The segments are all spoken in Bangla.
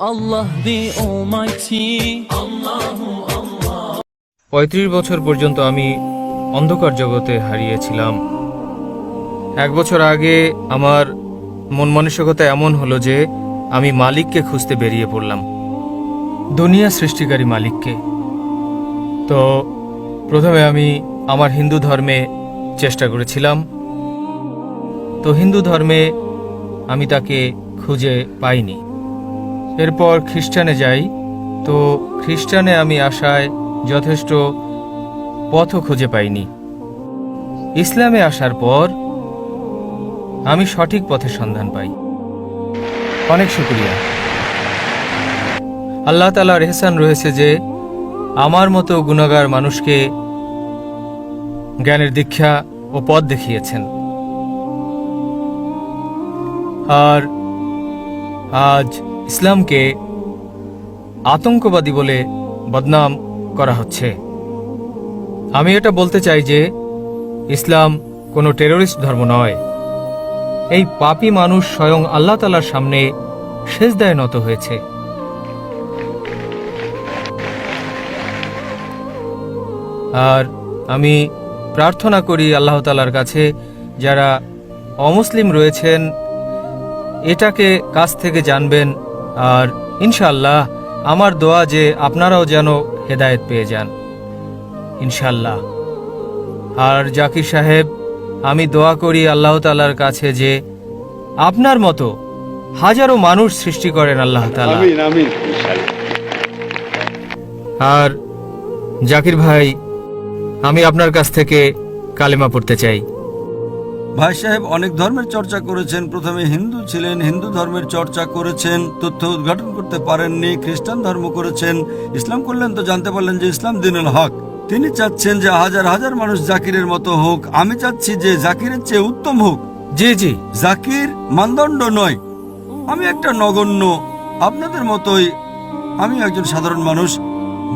Allah the Almighty. ৩৫ বছর পর্যন্ত আমি অন্ধকার জগতে হারিয়েছিলাম। 1 বছর আগে আমার মন মানসিকতা এমন হলো যে আমি মালিককে খুঁজতে বেরিয়ে পড়লাম, দুনিয়া সৃষ্টিকারী মালিককে। তো প্রথমে আমি আমার হিন্দু ধর্মে চেষ্টা করেছিলাম। তো হিন্দু ধর্মে আমি তাকে খুঁজে পাইনি। এরপর খ্রিস্টানে যাই। তো খ্রিস্টানে আমি আসায় যথেষ্ট পথও খুঁজে পাইনি। ইসলামে আসার পর আমি সঠিক পথের সন্ধান পাই। অনেক শুকরিয়া। আল্লাহ তাআলার ইহসান রয়েছে যে আমার মতো গুনাহগার মানুষকে জ্ঞানের দীক্ষা ও পথ দেখিয়েছেন। আর আজ ইসলামকে আতঙ্কবাদী বলে বদনাম করা হচ্ছে। আমি এটা বলতে চাই যে ইসলাম কোনো টেররিস্ট ধর্ম নয়। এই পাপী মানুষ স্বয়ং আল্লাহ তাআলার সামনে সিজদায় নত হয়েছে। আর আমি প্রার্থনা করি আল্লাহ তাআলার কাছে যারা অমুসলিম রয়েছেন এটাকে কাছ থেকে জানবেন। আর ইনশাআল্লাহ আমার দোয়া যে আপনারাও যেন হেদায়েত পেয়ে যান ইনশাআল্লাহ। আর জাকির সাহেব, আমি দোয়া করি আল্লাহ তাআলার কাছে যে আপনার মতো হাজারো মানুষ সৃষ্টি করেন আল্লাহ তাআলা। আমিন আমিন। আর জাকির ভাই, আমি আপনার কাছ থেকে কালেমা পড়তে চাই। ভাই সাহেব অনেক ধর্মের চর্চা করেছেন। প্রথমে হিন্দু ছিলেন, হিন্দু ধর্মের চর্চা করেছেন, তথ্য উদ্ঘাটন করতে পারেননি, খ্রিস্টান ধর্ম করেছেন, ইসলাম করলেন তো জানতে পারলেন যে ইসলাম দ্বীনুল হক। তিনি চাচ্ছেন যে হাজার হাজার মানুষ জাকিরের মতো হোক। আমি চাচ্ছি যে জাকিরের চেয়ে উত্তম হোক। জি জি। জাকির মানদণ্ড নয়, আমি একটা নগণ্য, আপনাদের মতোই আমি একজন সাধারণ মানুষ।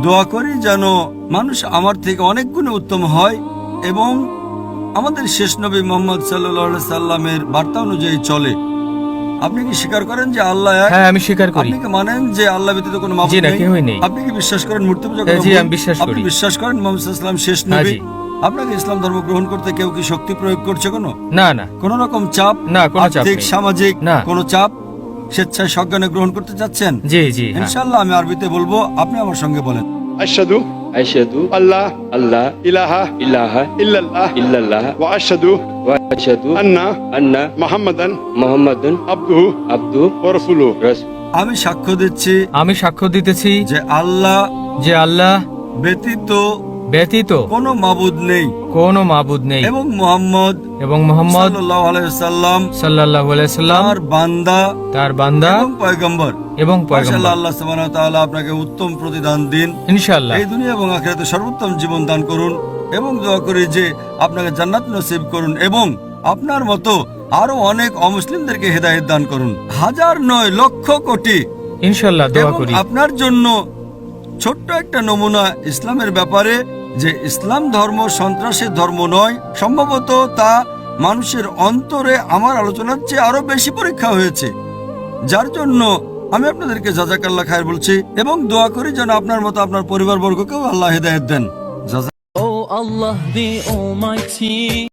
দোয়া করি যেন মানুষ আমার থেকে অনেক গুণে উত্তম হয় এবং আমাদের শেষ নবী মুহাম্মদ সাল্লাল্লাহু আলাইহি সাল্লামের বার্তা অনুযায়ী চলে। আপনি কি স্বীকার করেন যে আল্লাহ এক? হ্যাঁ, আমি স্বীকার করি। আপনি কি মানেন যে আল্লাহ ব্যতীত কোনো মাবুদ জি না, কেউই নেই? নেই। আপনি কি বিশ্বাস করেন মূর্তি পূজা হ্যাঁ, করা জি, ভুল? আমি বিশ্বাস আপনি করি। বিশ্বাস করেন মুহাম্মদ সাল্লাল্লাহু আলাইহি সাল্লাম শেষ হ্যাঁ, নবী? জি। আপনাকে ইসলাম ধর্ম গ্রহণ করতে কেউ কি শক্তি প্রয়োগ করছে? না না কোন রকম চাপ? না, কোনো চাপ আর্থিক, নেই। সামাজিক না। কোনো চাপ? স্বেচ্ছায় সজ্ঞানে গ্রহণ করতে চাচ্ছেন? জি জি। হ্যাঁ। ইনশাআল্লাহ আমি আরবিতে বলবো, আপনি আমার সঙ্গে বলেন। আশহাদু আশহাদু আল্লাহ আল্লাহ ইলাহা ইলাহা ইল্লাল্লাহ ইল্লাল্লাহ ওয়া আশহাদু ওয়া আশহাদু আন্না আন্না মুহাম্মাদান মুহাম্মাদুন আবদুহু আবদু ওয়া রাসূলুহু। আমি সাক্ষ্য দিচ্ছি আমি সাক্ষ্য দিতেছি যে আল্লাহ যে আল্লাহ ব্যতীত ব্যতীত কোনো মাবুদ নেই কোনো মাবুদ নেই এবং মুহাম্মদ এবং মুহাম্মদ সাল্লাল্লাহু আলাইহি সাল্লাম সাল্লাল্লাহু আলাইহি সাল্লাম তার বান্দা তার বান্দা এবং পয়গম্বর। এবং মাশাআল্লাহ, পয়গম্বর। আল্লাহ সুবহানাহু ওয়া তাআলা আপনাকে উত্তম প্রতিদান দিন। ইনশাআল্লাহ। এই দুনিয়া এবং আখিরাতে সর্বোত্তম জীবন দান করুন এবং দোয়া করি যে আপনাকে জান্নাত নসিব করুন এবং আপনার মতো আরো অনেক অমুসলিমদেরকে হেদায়েত দান করুন। হাজার নয়, লক্ষ কোটি। ইনশাআল্লাহ দোয়া এবং করি। আপনার জন্য ছোট্ট একটা নমুনা ইসলামের ব্যাপারে, যে ইসলাম ধর্ম সন্ত্রাসের ধর্ম নয়। সম্ভবত তা মানুষের অন্তরে আমার আলোচনার চেয়ে আরো বেশি পরীক্ষা হয়েছে, যার জন্য আমি আপনাদেরকে জাযাকাল্লাহ খায়ের বলছি এবং দোয়া করি যেন আপনার মতো আপনার পরিবারবর্গকেও আল্লাহ হেদায়েত দেন। Oh Allah the Almighty.